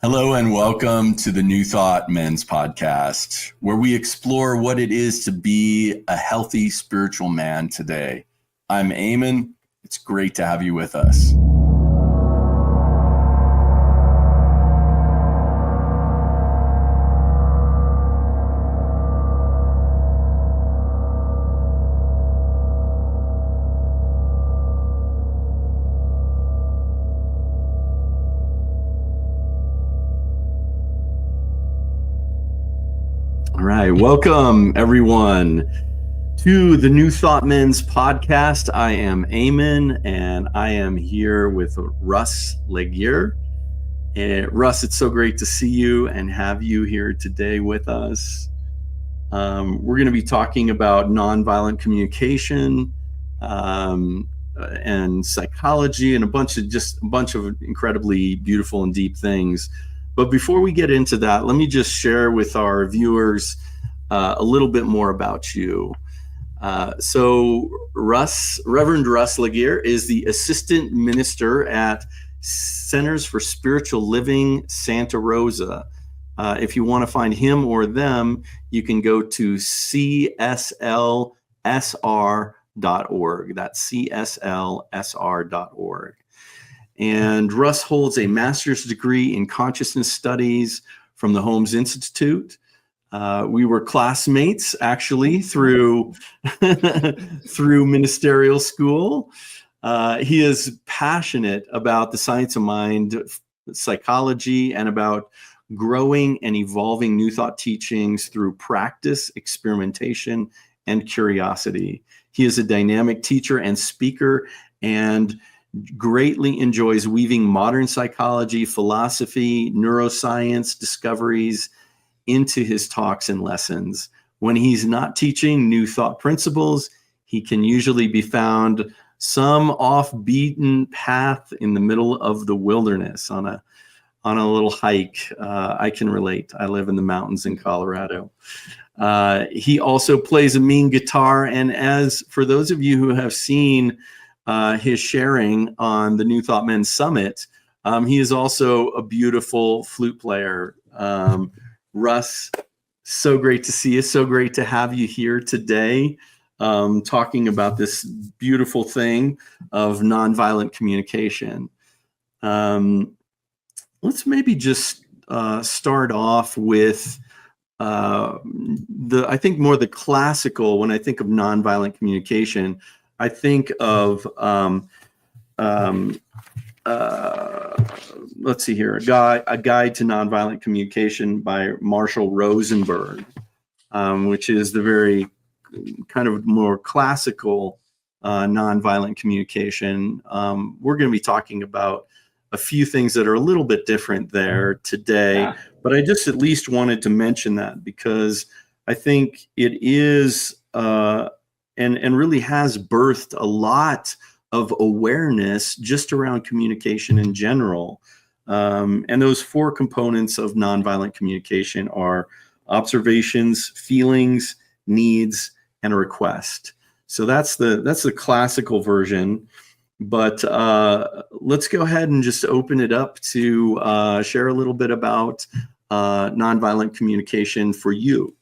Hello and welcome to the New Thought Men's Podcast, where we explore what it is to be a healthy spiritual man today. I'm Eamon. It's great to have you with us. All right, welcome everyone to the New Thought Men's Podcast. I am Eamon, and I am here with Russ Legear. Russ, it's so great to see you and have you here today with us. We're going to be talking about nonviolent communication and psychology and a bunch of incredibly beautiful and deep things. But before we get into that, let me just share with our viewers a little bit more about you. So Reverend Russ Legear is the assistant minister at Centers for Spiritual Living Santa Rosa. If you want to find him or them, you can go to cslsr.org. That's cslsr.org. And Russ holds a master's degree in consciousness studies from the Holmes Institute. We were classmates actually through ministerial school. He is passionate about the science of mind, psychology, and about growing and evolving New Thought teachings through practice, experimentation, and curiosity. He is a dynamic teacher and speaker, and greatly enjoys weaving modern psychology, philosophy, neuroscience discoveries into his talks and lessons. When he's not teaching New Thought principles, he can usually be found some off-beaten path in the middle of the wilderness on a little hike. I can relate. I live in the mountains in Colorado. He also plays a mean guitar, and as for those of you who have seen his sharing on the New Thought Men's Summit, he is also a beautiful flute player. Russ, so great to see you. So great to have you here today, talking about this beautiful thing of nonviolent communication. Let's maybe just start off with I think more the classical. When I think of nonviolent communication, I think of, let's see here, a Guide to Nonviolent Communication by Marshall Rosenberg, which is the very kind of more classical nonviolent communication. We're going to be talking about a few things that are a little bit different there today, but I just at least wanted to mention that because I think it is and really has birthed a lot of awareness just around communication in general. And those four components of nonviolent communication are observations, feelings, needs, and a request. So that's the classical version. But let's go ahead and just open it up to share a little bit about nonviolent communication for you.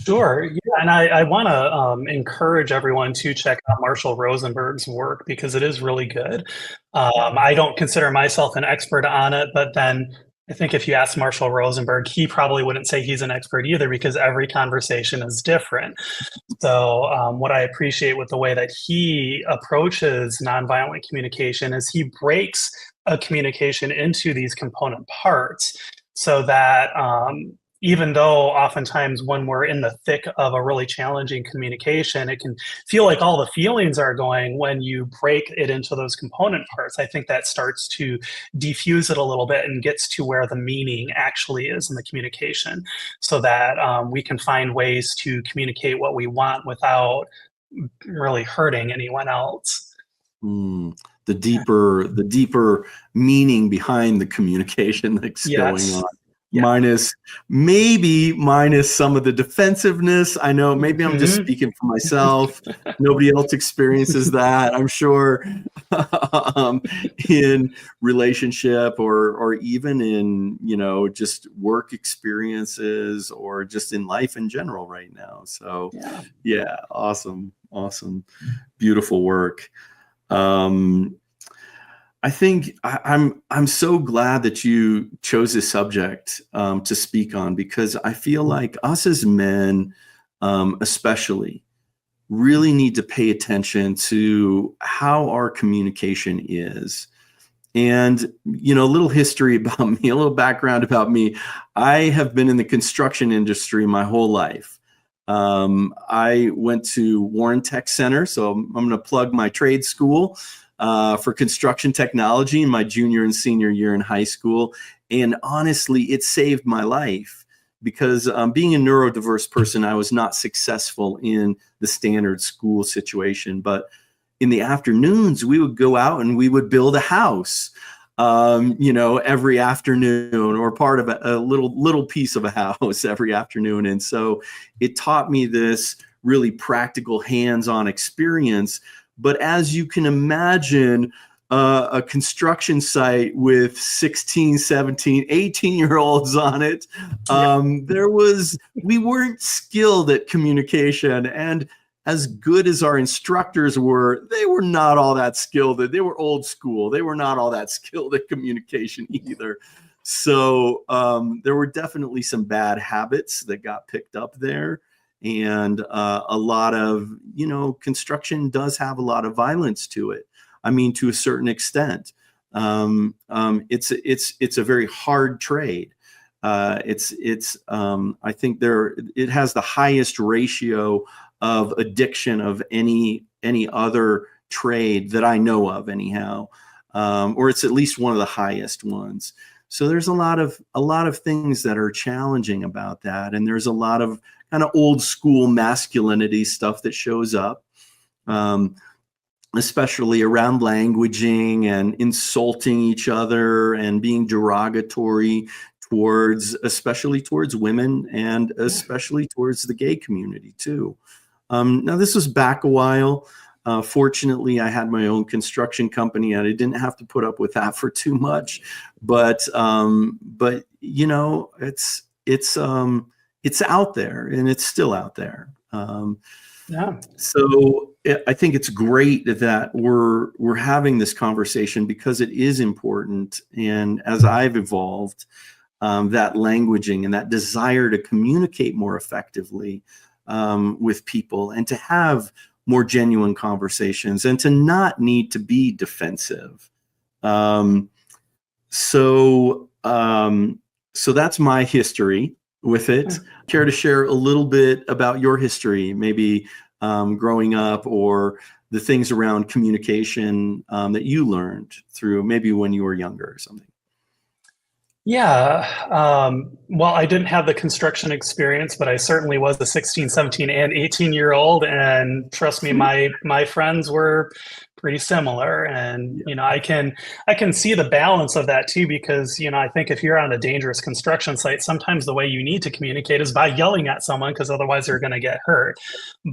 Sure. Yeah, and I want to encourage everyone to check out Marshall Rosenberg's work because it is really good. I don't consider myself an expert on it, but then I think if you ask Marshall Rosenberg, he probably wouldn't say he's an expert either because every conversation is different. So what I appreciate with the way that he approaches nonviolent communication is he breaks a communication into these component parts so that even though oftentimes when we're in the thick of a really challenging communication, it can feel like all the feelings are going. When you break it into those component parts, I think that starts to diffuse it a little bit and gets to where the meaning actually is in the communication so that we can find ways to communicate what we want without really hurting anyone else. The deeper meaning behind the communication that's going on. minus some of the defensiveness. I know maybe I'm just speaking for myself. Nobody else experiences that, I'm sure, in relationship or even in, just work experiences or just in life in general right now. So yeah, awesome. Beautiful work. I think I'm so glad that you chose this subject to speak on, because I feel like us as men, especially, really need to pay attention to how our communication is. And, a little history about me, a little background about me. I have been in the construction industry my whole life. I went to Warren Tech Center, so I'm going to plug my trade school for construction technology in my junior and senior year in high school. And honestly, it saved my life, because being a neurodiverse person, I was not successful in the standard school situation. But in the afternoons, we would go out and we would build a house, every afternoon, or part of a little piece of a house every afternoon. And so it taught me this really practical hands-on experience. But as you can imagine, a construction site with 16, 17, 18-year-olds on it, we weren't skilled at communication. And as good as our instructors were, they were not all that skilled. They were old school. They were not all that skilled at communication either. So there were definitely some bad habits that got picked up there. And a lot of, construction does have a lot of violence to it. I mean, to a certain extent. It's a very hard trade. I think it has the highest ratio of addiction of any other trade that I know of, anyhow, or it's at least one of the highest ones. So there's a lot of things that are challenging about that, and there's a lot of kind of old school masculinity stuff that shows up, especially around languaging and insulting each other and being derogatory especially towards women, and especially towards the gay community too. Now, this was back a while. Fortunately, I had my own construction company and I didn't have to put up with that for too much. But it's out there, and it's still out there. So I think it's great that we're having this conversation, because it is important. And as I've evolved, that languaging and that desire to communicate more effectively with people, and to have more genuine conversations, and to not need to be defensive. So that's my history with it. Care to share a little bit about your history, maybe growing up, or the things around communication that you learned through maybe when you were younger or something? Yeah. Well, I didn't have the construction experience, but I certainly was a 16, 17, and 18-year-old. And trust me, my friends were pretty similar. And, I can see the balance of that too, because, I think if you're on a dangerous construction site, sometimes the way you need to communicate is by yelling at someone, because otherwise they're going to get hurt.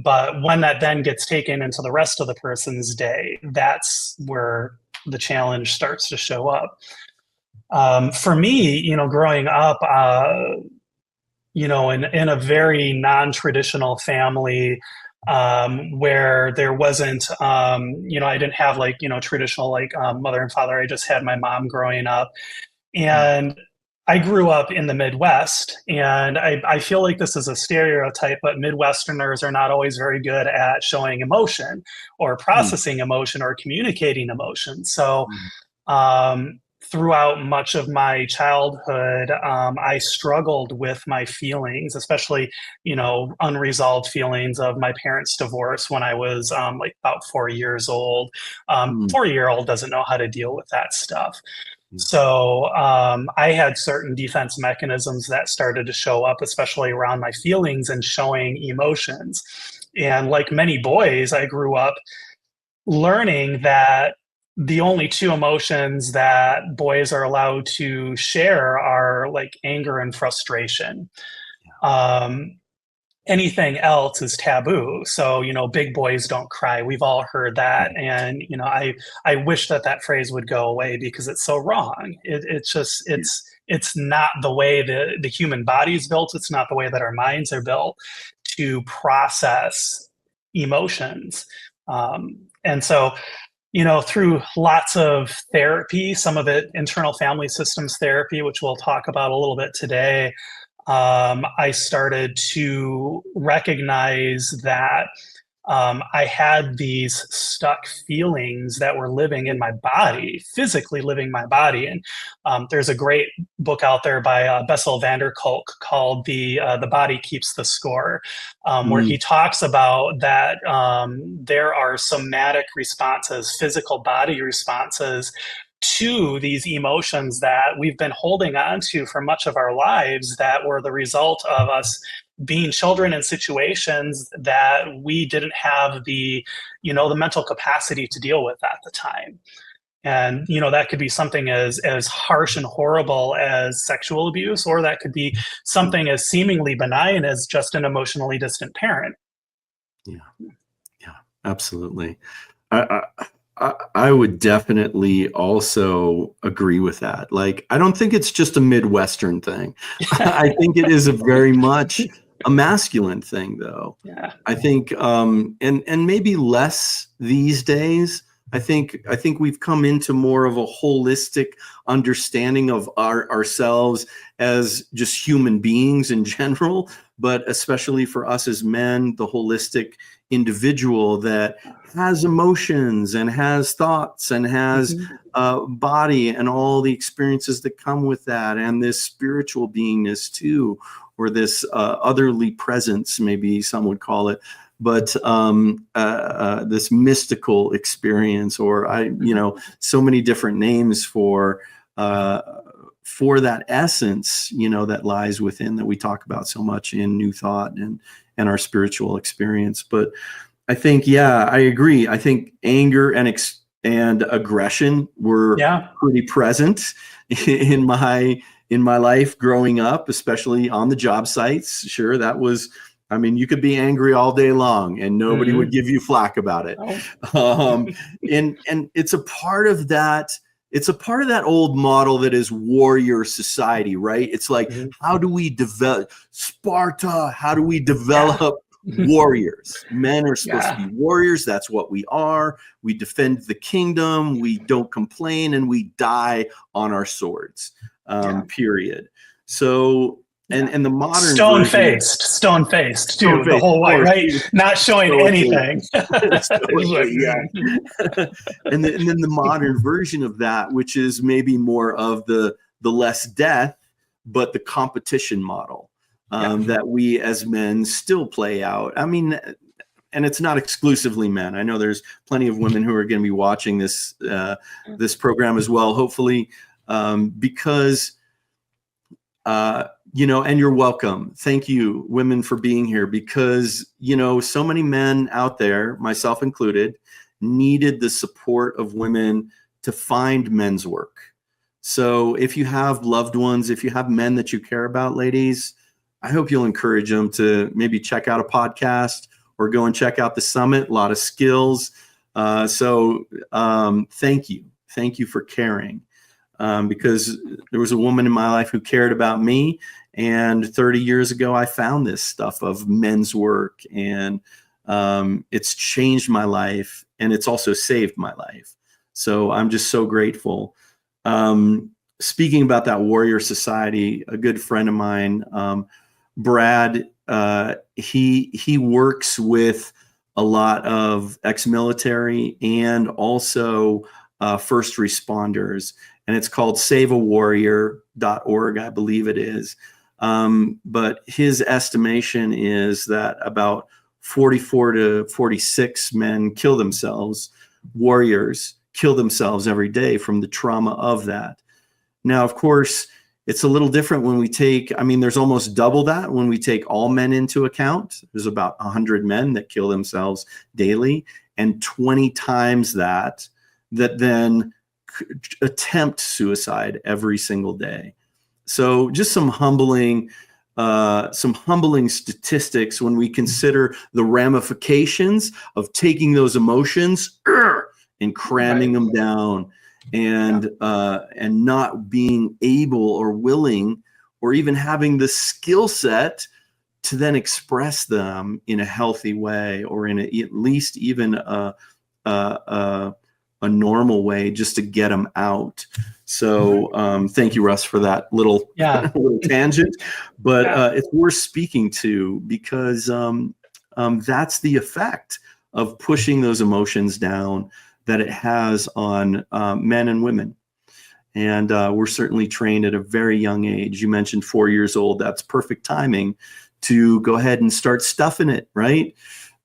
But when that then gets taken into the rest of the person's day, that's where the challenge starts to show up. For me, growing up, in a very non-traditional family, where there wasn't, I didn't have traditional mother and father. I just had my mom growing up, and I grew up in the Midwest, and I feel like this is a stereotype, but Midwesterners are not always very good at showing emotion or processing emotion or communicating emotion. So, throughout much of my childhood, I struggled with my feelings, especially, unresolved feelings of my parents' divorce when I was about 4 years old. 4-year-old doesn't know how to deal with that stuff. So I had certain defense mechanisms that started to show up, especially around my feelings and showing emotions. And like many boys, I grew up learning that the only two emotions that boys are allowed to share are like anger and frustration. Anything else is taboo. So, big boys don't cry. We've all heard that. And, I wish that phrase would go away because it's so wrong. It's not the way the human body is built. It's not the way that our minds are built to process emotions. And so, through lots of therapy, some of it internal family systems therapy, which we'll talk about a little bit today, I started to recognize that I had these stuck feelings that were living in my body, physically living my body. And there's a great book out there by Bessel van der Kolk called "The Body Keeps the Score," where he talks about that there are somatic responses, physical body responses to these emotions that we've been holding on to for much of our lives that were the result of us being children in situations that we didn't have the mental capacity to deal with at the time. And, that could be something as harsh and horrible as sexual abuse, or that could be something as seemingly benign as just an emotionally distant parent. Yeah, absolutely. I would definitely also agree with that. Like, I don't think it's just a Midwestern thing. I think it is a very much a masculine thing, though. Yeah. I think, and maybe less these days. I think we've come into more of a holistic understanding of ourselves as just human beings in general, but especially for us as men, the holistic individual that has emotions and has thoughts and has body and all the experiences that come with that, and this spiritual beingness too, or this otherly presence, maybe some would call it, but this mystical experience, or so many different names for that essence, that lies within, that we talk about so much in New Thought and our spiritual experience. But I think, I agree. I think anger and aggression were pretty present in my life growing up, especially on the job sites. Sure, that was, you could be angry all day long and nobody would give you flack about it. And it's a part of that. It's a part of that old model that is warrior society, right? It's like, how do we develop Sparta? How do we develop warriors? Men are supposed to be warriors. That's what we are. We defend the kingdom. We don't complain, and we die on our swords. Period. So, and the modern stone faced too, the whole way, right? Not showing anything. And then the modern version of that, which is maybe more of the less death, but the competition model. That we as men still play out. And it's not exclusively men. I know there's plenty of women who are going to be watching this program as well, hopefully, because and you're welcome. Thank you, women, for being here, because so many men out there, myself included, needed the support of women to find men's work. So if you have loved ones, if you have men that you care about, ladies, I hope you'll encourage them to maybe check out a podcast or go and check out the summit. A lot of skills. So thank you. Thank you for caring. Because there was a woman in my life who cared about me. And 30 years ago, I found this stuff of men's work, and it's changed my life, and it's also saved my life. So I'm just so grateful. Speaking about that warrior society, a good friend of mine, Brad, he works with a lot of ex-military and also first responders, and it's called saveawarrior.org, I believe it is. But his estimation is that about 44 to 46 men kill themselves, warriors kill themselves every day from the trauma of that. Now, of course, it's a little different when we take, there's almost double that when we take all men into account. There's about 100 men that kill themselves daily, and 20 times that then attempt suicide every single day. So just some humbling statistics when we consider the ramifications of taking those emotions and cramming them down, and not being able or willing or even having the skill set to then express them in a healthy way, or in at least even a normal way, just to get them out. So thank you, Russ, for that little, little tangent. But it's worth speaking to, because that's the effect of pushing those emotions down that it has on men and women. And we're certainly trained at a very young age. You mentioned 4 years old. That's perfect timing to go ahead and start stuffing it, right?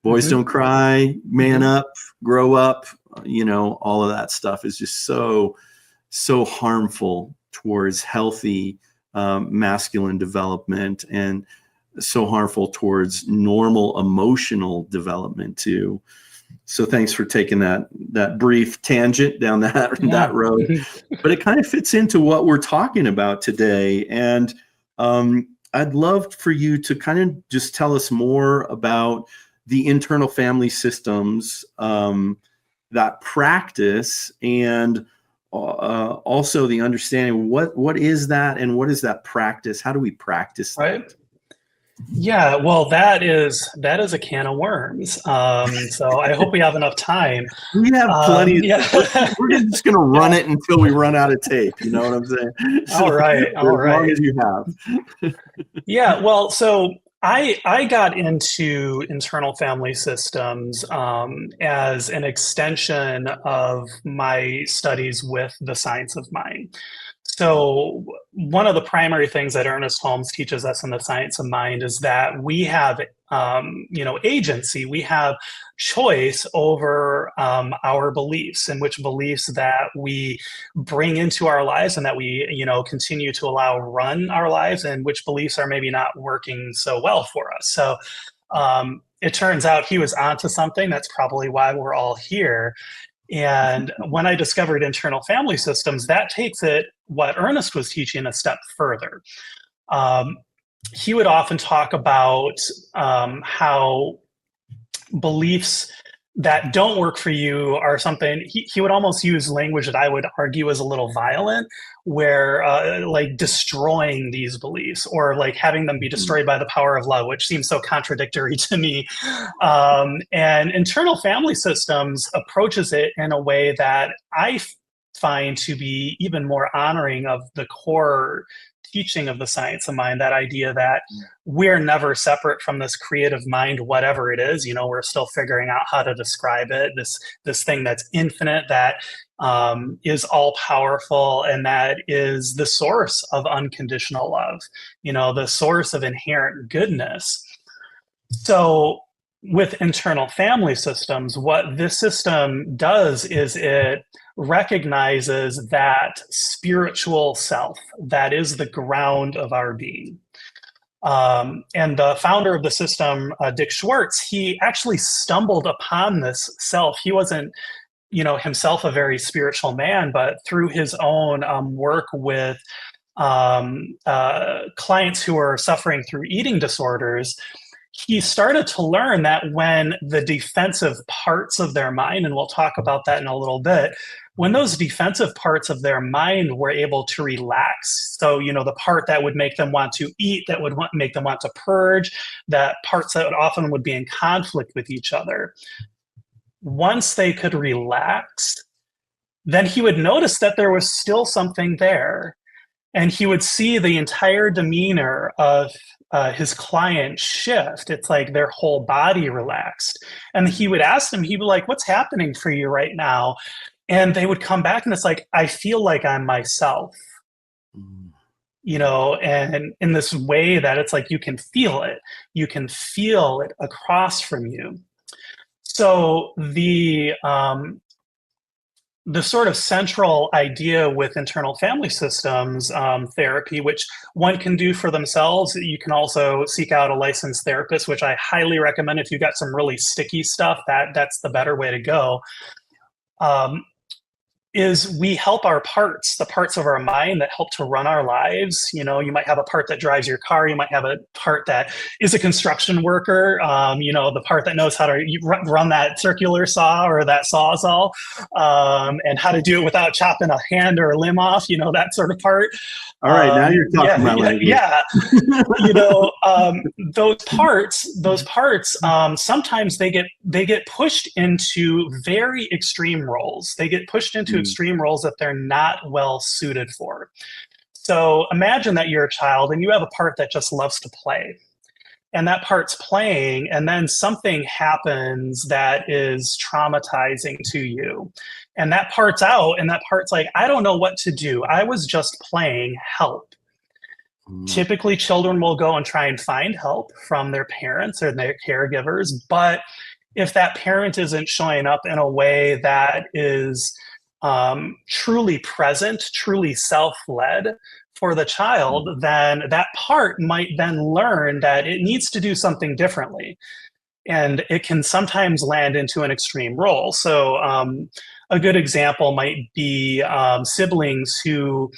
Boys don't cry, man up, grow up. All of that stuff is just so harmful towards healthy masculine development, and so harmful towards normal emotional development too. So thanks for taking that brief tangent down that road. But it kind of fits into what we're talking about today. And I'd love for you to kind of just tell us more about the internal family systems, that practice, and also the understanding what is that, and what is that practice? How do we practice that? Right. Yeah, well, that is a can of worms. So I hope we have enough time. We have plenty. We're just going to run it until we run out of tape. You know what I'm saying? So, all right. As long as you have. Yeah. Well, so I got into internal family systems as an extension of my studies with the science of mind. So one of the primary things that Ernest Holmes teaches us in the science of mind is that we have, agency. We have choice over our beliefs, and which beliefs that we bring into our lives and that we, continue to allow run our lives, and which beliefs are maybe not working so well for us. So it turns out he was onto something. That's probably why we're all here. And when I discovered internal family systems, that takes it, what Ernest was teaching, a step further. He would often talk about how beliefs that don't work for you are something, he would almost use language that I would argue is a little violent, where like destroying these beliefs, or like having them be destroyed by the power of love, which seems so contradictory to me. And internal family systems approaches it in a way that I find to be even more honoring of the core teaching of the science of mind, that idea that we're never separate from this creative mind, whatever it is. We're still figuring out how to describe it, this thing that's infinite, that is all powerful, and that is the source of unconditional love, the source of inherent goodness. So with internal family systems, what this system does is it recognizes that spiritual self that is the ground of our being. And the founder of the system, Dick Schwartz, he actually stumbled upon this self. He wasn't, himself a very spiritual man, but through his own work with clients who are suffering through eating disorders, he started to learn that when the defensive parts of their mind, and we'll talk about that in a little bit, when those defensive parts of their mind were able to relax, so, the part that would make them want to eat, that would make them want to purge, that parts that often would be in conflict with each other, once they could relax, then he would notice that there was still something there. And he would see the entire demeanor of his client shift. It's like their whole body relaxed. And he would ask them, he'd be like, "What's happening for you right now?" And they would come back and it's like, "I feel like I'm myself." And in this way that it's like you can feel it. You can feel it across from you. So the sort of central idea with internal family systems therapy, which one can do for themselves, you can also seek out a licensed therapist, which I highly recommend. If you've got some really sticky stuff, that's the better way to go, is we help our parts, the parts of our mind that help to run our lives. You know, you might have a part that drives your car. You might have a part that is a construction worker. You know, the part that knows how to run that circular saw or that sawzall, and how to do it without chopping a hand or a limb off. You know, that sort of part. All right, now you're talking my language. Yeah, you know, those parts, sometimes they get pushed into very extreme roles. They get pushed into extreme roles that they're not well suited for. So imagine that you're a child and you have a part that just loves to play. And that part's playing, and then something happens that is traumatizing to you. And that part's out, and that part's like, I don't know what to do. I was just playing, help. Typically, children will go and try and find help from their parents or their caregivers. But if that parent isn't showing up in a way that is truly present, truly self-led for the child, then that part might then learn that it needs to do something differently. And it can sometimes land into an extreme role. So a good example might be siblings who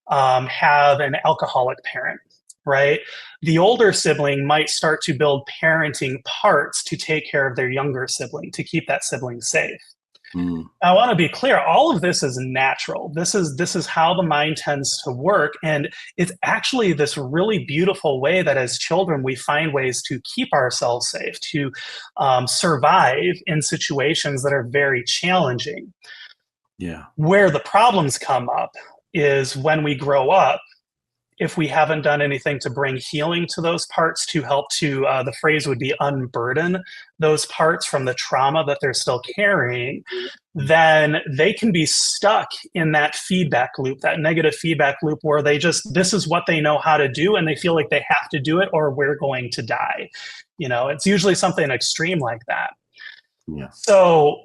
have an alcoholic parent, right? The older sibling might start to build parenting parts to take care of their younger sibling, to keep that sibling safe. I want to be clear, all of this is natural. This is how the mind tends to work. And it's actually this really beautiful way that as children, we find ways to keep ourselves safe, to survive in situations that are very challenging. Yeah. Where the problems come up is when we grow up, if we haven't done anything to bring healing to those parts, to help to, the phrase would be unburden those parts from the trauma that they're still carrying, then they can be stuck in that feedback loop, that negative feedback loop where this is what they know how to do, and they feel like they have to do it or we're going to die. You know, it's usually something extreme like that. Yeah. So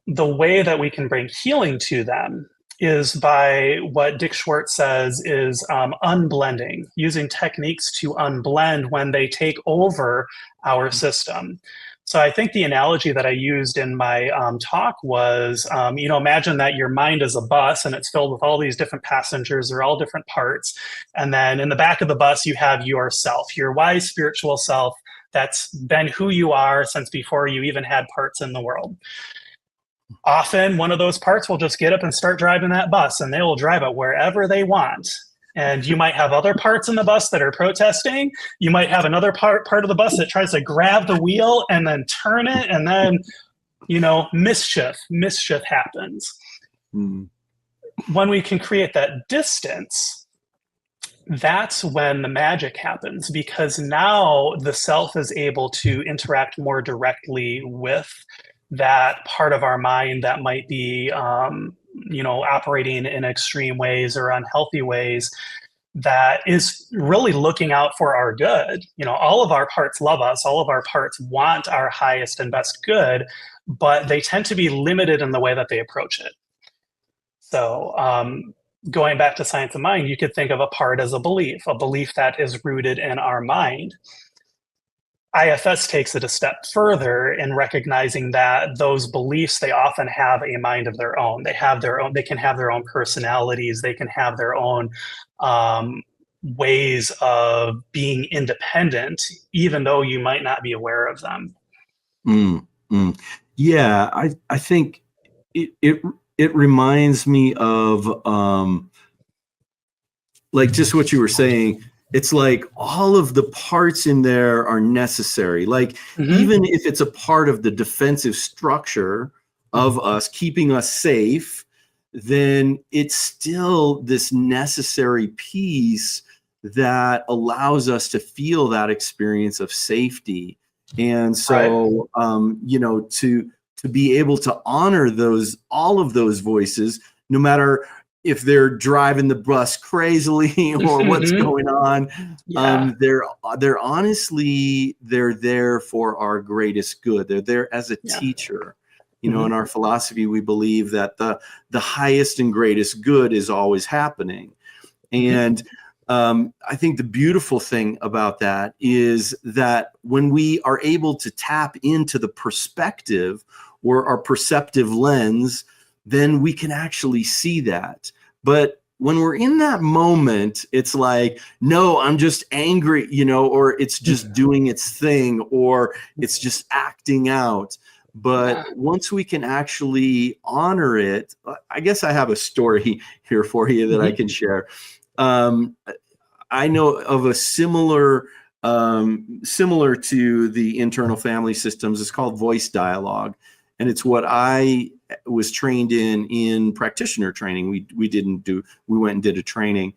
the way that we can bring healing to them is by what Dick Schwartz says is unblending, using techniques to unblend when they take over our system. So I think the analogy that I used in my talk was, imagine that your mind is a bus and it's filled with all these different passengers. They're all different parts. And then in the back of the bus, you have yourself, your wise spiritual self that's been who you are since before you even had parts in the world. Often one of those parts will just get up and start driving that bus, and they will drive it wherever they want. And you might have other parts in the bus that are protesting. You might have another part of the bus that tries to grab the wheel and then turn it, and then, mischief happens. When we can create that distance, that's when the magic happens, because now the self is able to interact more directly with that part of our mind that might be, operating in extreme ways or unhealthy ways, that is really looking out for our good. All of our parts love us. All of our parts want our highest and best good, but they tend to be limited in the way that they approach it. So going back to Science of Mind, you could think of a part as a belief that is rooted in our mind. IFS takes it a step further in recognizing that those beliefs, they often have a mind of their own. They can have their own personalities. They can have their own ways of being independent, even though you might not be aware of them. Yeah, I think it reminds me of like just what you were saying. It's like all of the parts in there are necessary. Like even if it's a part of the defensive structure of us, keeping us safe, then it's still this necessary piece that allows us to feel that experience of safety. And so, to be able to honor all of those voices, no matter if they're driving the bus crazily or what's going on, they're honestly, they're there for our greatest good. They're there as a teacher. In our philosophy, we believe that the highest and greatest good is always happening. And I think the beautiful thing about that is that when we are able to tap into the perspective or our perceptive lens then we can actually see that. But when we're in that moment, it's like, no, I'm just angry, or it's just doing its thing, or it's just acting out. But once we can actually honor it, I guess I have a story here for you that I can share. I know of a similar to the internal family systems. It's called voice dialogue. And it's what I was trained in practitioner training. We went and did a training,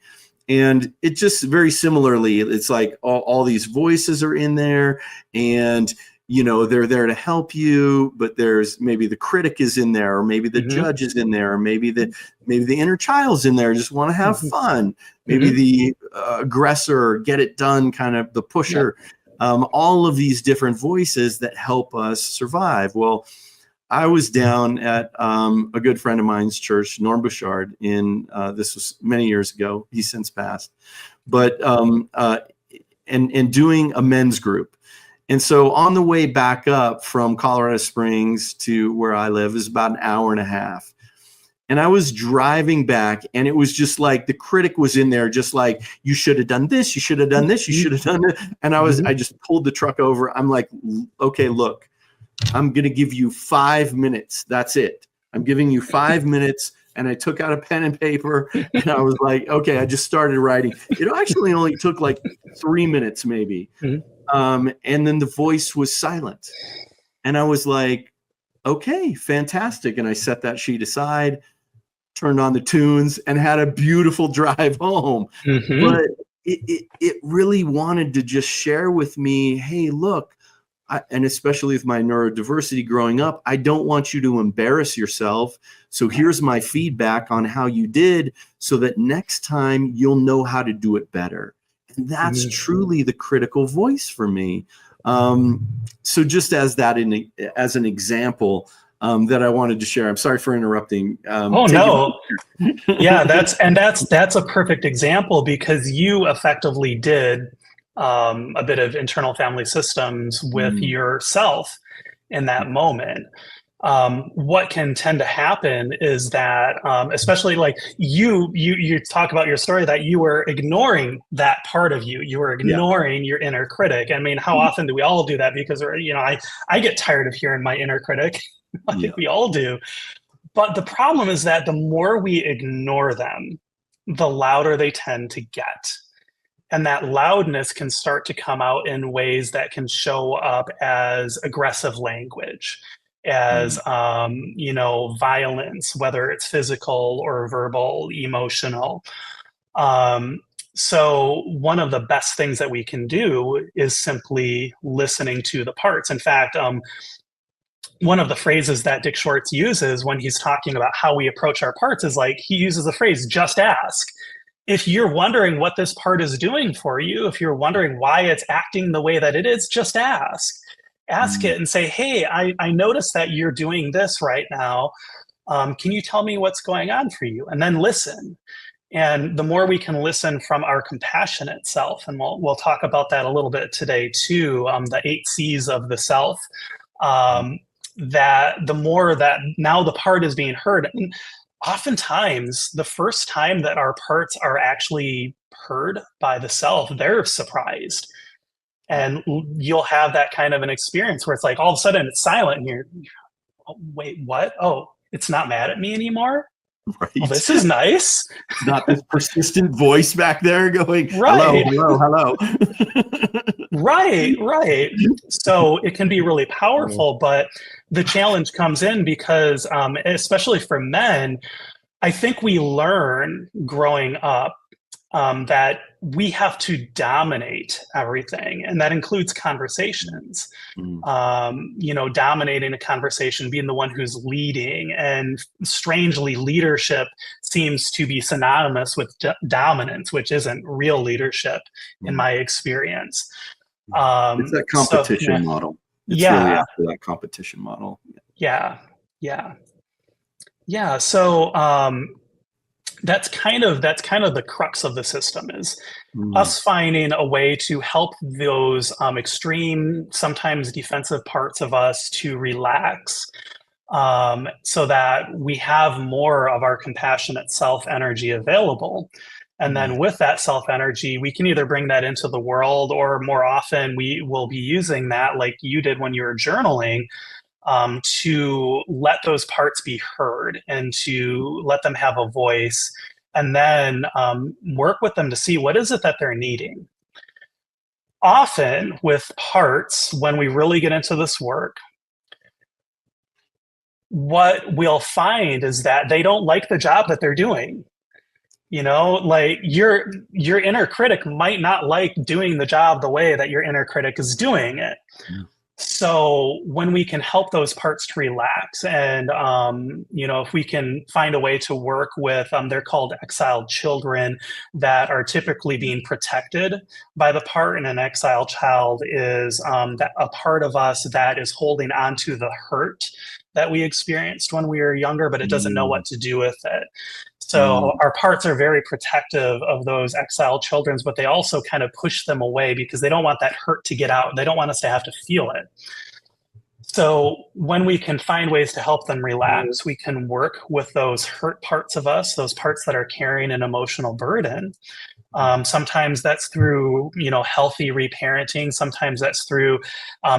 and it just very similarly, it's like all these voices are in there, and they're there to help you, but there's maybe the critic is in there, or maybe the judge is in there, or maybe the inner child's in there, just want to have fun. Maybe the aggressor, get it done, kind of the pusher. All of these different voices that help us survive. Well, I was down at a good friend of mine's church, Norm Bouchard, this was many years ago. He's since passed, but and doing a men's group. And so on the way back up from Colorado Springs to where I live is about an hour and a half. And I was driving back, and it was just like the critic was in there, just like, you should have done this, you should have done this, you should have done it. And I just pulled the truck over. I'm like, okay, look, I'm going to give you 5 minutes. That's it. I'm giving you 5 minutes. And I took out a pen and paper, and I was like, okay, I just started writing. It actually only took like 3 minutes maybe. And then the voice was silent. And I was like, okay, fantastic. And I set that sheet aside, turned on the tunes, and had a beautiful drive home. But it really wanted to just share with me, hey, look, and especially with my neurodiversity growing up, I don't want you to embarrass yourself. So here's my feedback on how you did, so that next time you'll know how to do it better. And that's truly the critical voice for me. So just as as an example that I wanted to share. I'm sorry for interrupting. Oh, no. Yeah, that's a perfect example, because you effectively did a bit of internal family systems with yourself in that moment. What can tend to happen is that, especially like you talk about your story, that you were ignoring that part of you. You were ignoring your inner critic. I mean, how often do we all do that? Because, I get tired of hearing my inner critic. I think we all do. But the problem is that the more we ignore them, the louder they tend to get. And that loudness can start to come out in ways that can show up as aggressive language, as, violence, whether it's physical or verbal, emotional. So one of the best things that we can do is simply listening to the parts. In fact, one of the phrases that Dick Schwartz uses when he's talking about how we approach our parts is like, he uses the phrase, just ask. If you're wondering what this part is doing for you, if you're wondering why it's acting the way that it is, just ask. Ask it and say, hey, I noticed that you're doing this right now. Can you tell me what's going on for you? And then listen. And the more we can listen from our compassionate self, and we'll talk about that a little bit today too, the 8 C's of the self, that the more that now the part is being heard. And oftentimes, the first time that our parts are actually heard by the self, they're surprised. And you'll have that kind of an experience where it's like all of a sudden it's silent and you're, oh, wait, what? Oh, it's not mad at me anymore? Right. Well, this is nice. Not this persistent voice back there going, hello. Right. So it can be really powerful, but the challenge comes in because, especially for men, I think we learn growing up that we have to dominate everything, and that includes conversations. Dominating a conversation, being the one who's leading, and strangely, leadership seems to be synonymous with dominance, which isn't real leadership in my experience. It's that competition model. It's really after that competition model. Yeah. So that's kind of the crux of the system, is us finding a way to help those extreme, sometimes defensive parts of us to relax, so that we have more of our compassionate self energy available. And then with that self energy, we can either bring that into the world, or more often we will be using that, like you did when you were journaling, to let those parts be heard and to let them have a voice, and then work with them to see what is it that they're needing. Often with parts, when we really get into this work, what we'll find is that they don't like the job that they're doing. You know, like your inner critic might not like doing the job the way that your inner critic is doing it. Yeah. So when we can help those parts to relax, and if we can find a way to work with, they're called exiled children, that are typically being protected by the part. And an exiled child is that a part of us that is holding on to the hurt that we experienced when we were younger, but it doesn't know what to do with it. So our parts are very protective of those exiled children, but they also kind of push them away because they don't want that hurt to get out. They don't want us to have to feel it. So when we can find ways to help them relax, we can work with those hurt parts of us, those parts that are carrying an emotional burden. Sometimes that's through, healthy reparenting. Sometimes that's through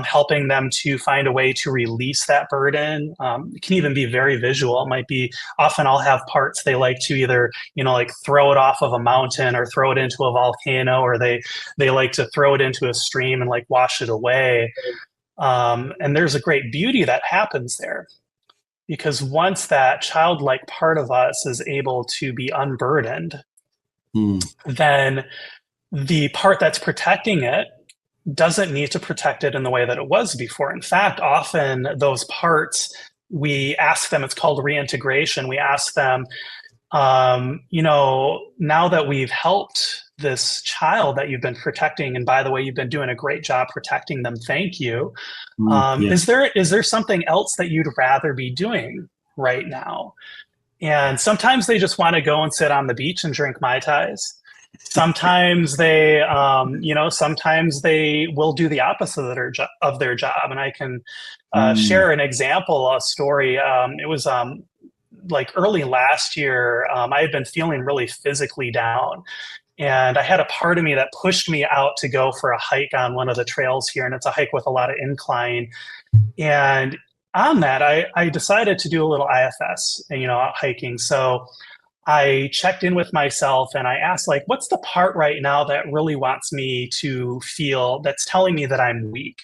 helping them to find a way to release that burden. It can even be very visual. It might be, often I'll have parts they like to either, like throw it off of a mountain or throw it into a volcano, or they like to throw it into a stream and like wash it away. And there's a great beauty that happens there, because once that childlike part of us is able to be unburdened, then the part that's protecting it doesn't need to protect it in the way that it was before. In fact, often those parts, we ask them, it's called reintegration. We ask them, now that we've helped this child that you've been protecting, and by the way, you've been doing a great job protecting them, thank you. Is there something else that you'd rather be doing right now? And sometimes they just want to go and sit on the beach and drink Mai Tais. Sometimes they, sometimes they will do the opposite of their job. And I can share an example, a story. It was like early last year. I had been feeling really physically down. And I had a part of me that pushed me out to go for a hike on one of the trails here. And it's a hike with a lot of incline. And on that, I decided to do a little IFS, out hiking. So I checked in with myself and I asked, like, what's the part right now that really wants me to feel, that's telling me that I'm weak?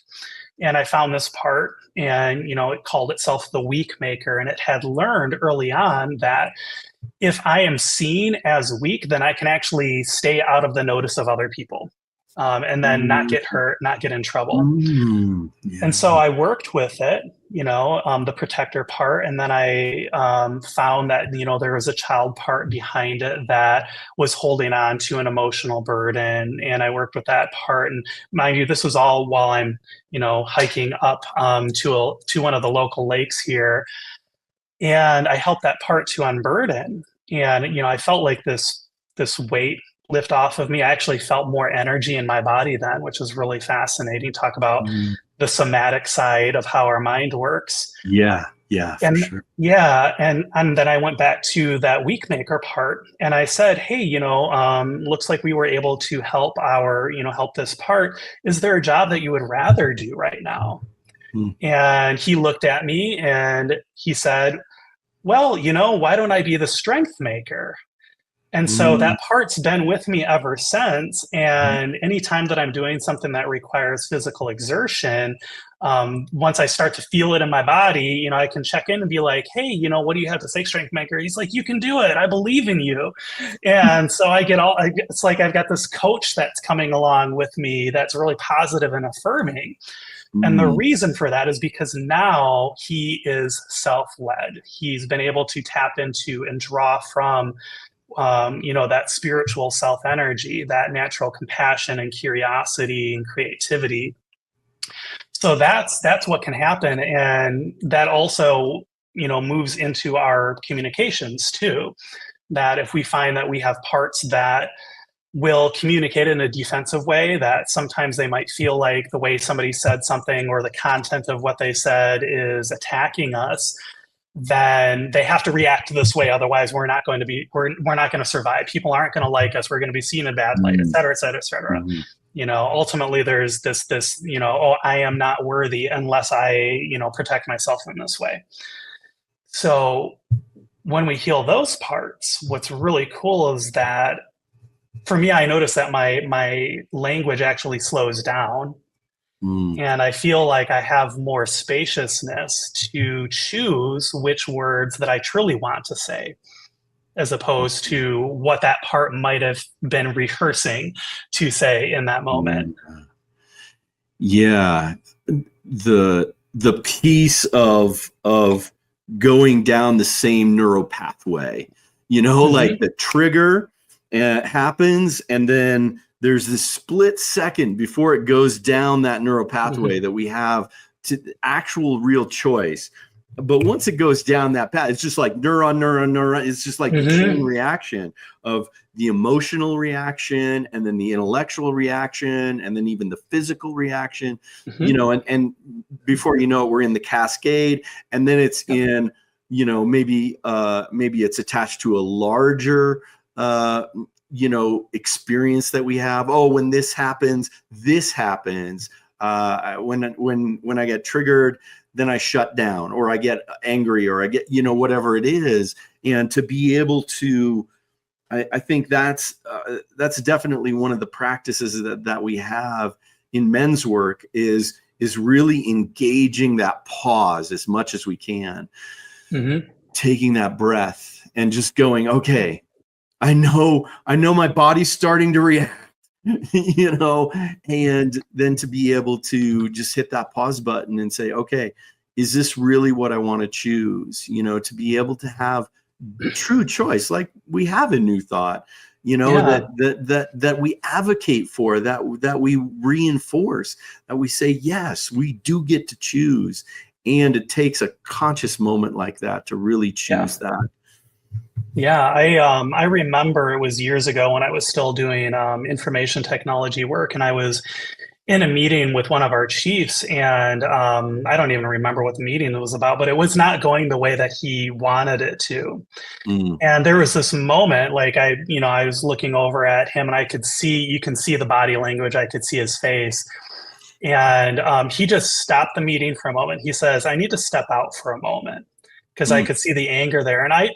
And I found this part, and, it called itself the weak maker. And it had learned early on that if I am seen as weak, then I can actually stay out of the notice of other people. And then not get hurt, not get in trouble. And so I worked with it, the protector part. And then I found that, there was a child part behind it that was holding on to an emotional burden. And I worked with that part. And mind you, this was all while I'm, hiking up to one of the local lakes here. And I helped that part to unburden. And, I felt like this weight lift off of me. I actually felt more energy in my body then, which is really fascinating. Talk about the somatic side of how our mind works. Yeah, for sure. Yeah, and then I went back to that weak maker part, and I said, hey, looks like we were able to help help this part. Is there a job that you would rather do right now? And he looked at me and he said, well, why don't I be the strength maker? And so that part's been with me ever since. And anytime that I'm doing something that requires physical exertion, once I start to feel it in my body, I can check in and be like, hey, what do you have to say, strength maker? He's like, you can do it. I believe in you. And so it's like I've got this coach that's coming along with me that's really positive and affirming. And the reason for that is because now he is self-led. He's been able to tap into and draw from that spiritual self energy, that natural compassion and curiosity and creativity. So that's what can happen. And that also, moves into our communications too. That if we find that we have parts that will communicate in a defensive way, that sometimes they might feel like the way somebody said something or the content of what they said is attacking us, then they have to react this way. Otherwise, we're not going to survive. People aren't going to like us. We're going to be seen in bad light, et cetera, et cetera, et cetera. Mm-hmm. Ultimately there's this, oh, I am not worthy unless I, protect myself in this way. So when we heal those parts, what's really cool is that for me, I notice that my language actually slows down. And I feel like I have more spaciousness to choose which words that I truly want to say, as opposed to what that part might have been rehearsing to say in that moment. Yeah. The piece of going down the same neural pathway, like the trigger happens, and then there's this split second before it goes down that neural pathway that we have to actual real choice. But once it goes down that path, it's just like neuron. It's just like the chain reaction of the emotional reaction, and then the intellectual reaction, and then even the physical reaction, and before you know it, we're in the cascade, and then it's in, maybe it's attached to a larger, experience that we have. Oh, when this happens, this happens. When I get triggered, then I shut down, or I get angry, or I get, whatever it is. And to be able to, I think that's definitely one of the practices that we have in men's work is really engaging that pause as much as we can, taking that breath and just going, okay, I know my body's starting to react, and then to be able to just hit that pause button and say, okay, is this really what I want to choose? To be able to have true choice, like we have in New Thought, that we advocate for, that we reinforce, that we say, yes, we do get to choose. And it takes a conscious moment like that to really choose that. Yeah, I remember it was years ago when I was still doing information technology work, and I was in a meeting with one of our chiefs, and I don't even remember what the meeting was about, but it was not going the way that he wanted it to. And there was this moment, like I was looking over at him, and you can see the body language, I could see his face. And he just stopped the meeting for a moment. He says, I need to step out for a moment, because I could see the anger there. And I've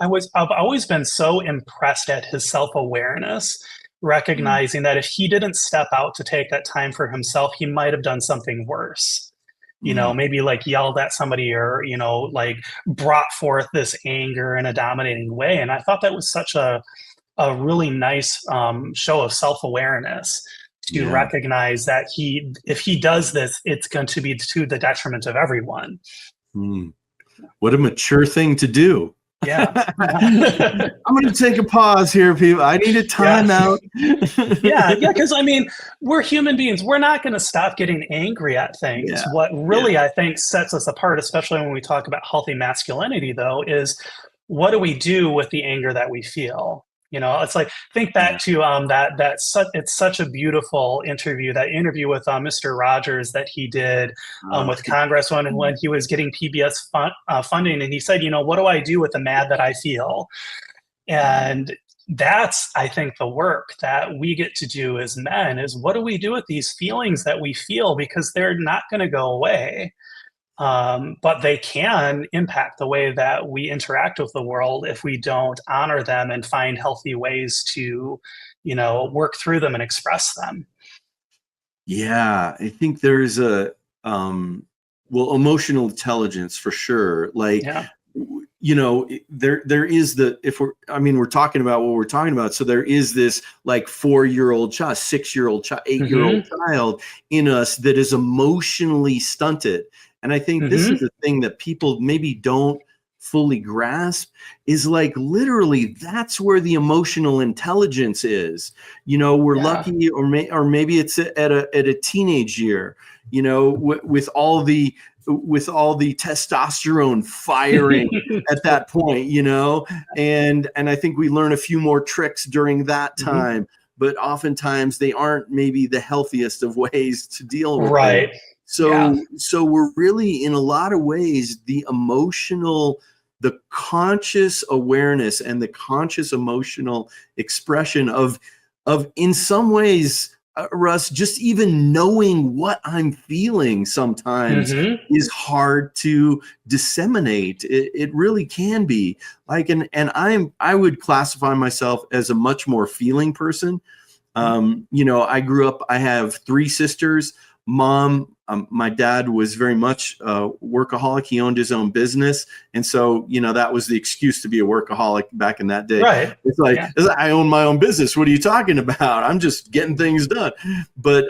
always been so impressed at his self-awareness, recognizing that if he didn't step out to take that time for himself, he might have done something worse. Maybe like yelled at somebody, or, like brought forth this anger in a dominating way. And I thought that was such a really nice show of self-awareness, to recognize that if he does this, it's going to be to the detriment of everyone. What a mature thing to do. Yeah. I'm going to take a pause here, people. I need a timeout. Yeah, because we're human beings. We're not going to stop getting angry at things. Yeah. What really, I think, sets us apart, especially when we talk about healthy masculinity, though, is what do we do with the anger that we feel? It's like, think back to it's such a beautiful interview, that interview with Mr. Rogers that he did with Congressman, when he was getting PBS funding, and he said, what do I do with the mad that I feel? And that's, I think, the work that we get to do as men, is what do we do with these feelings that we feel, because they're not going to go away. But they can impact the way that we interact with the world if we don't honor them and find healthy ways to, work through them and express them. Yeah, I think there's emotional intelligence for sure. Like, there is we're talking about what we're talking about. So there is this like 4-year-old child, 6-year-old child, 8-year-old child in us that is emotionally stunted. And I think this is the thing that people maybe don't fully grasp, is like literally that's where the emotional intelligence is. We're lucky, or maybe it's at a teenage year, with all the testosterone firing at that point, and I think we learn a few more tricks during that time, but oftentimes they aren't maybe the healthiest of ways to deal with it. So we're really, in a lot of ways, the emotional the conscious awareness and the conscious emotional expression of in some ways, Russ, just even knowing what I'm feeling sometimes is hard to disseminate. It really can be like, and I would classify myself as a much more feeling person. You know, I grew up, I have 3 sisters. Mom, my dad was very much a workaholic. He owned his own business. And so, you know, that was the excuse to be a workaholic back in that day. Right. It's like, I own my own business. What are you talking about? I'm just getting things done. But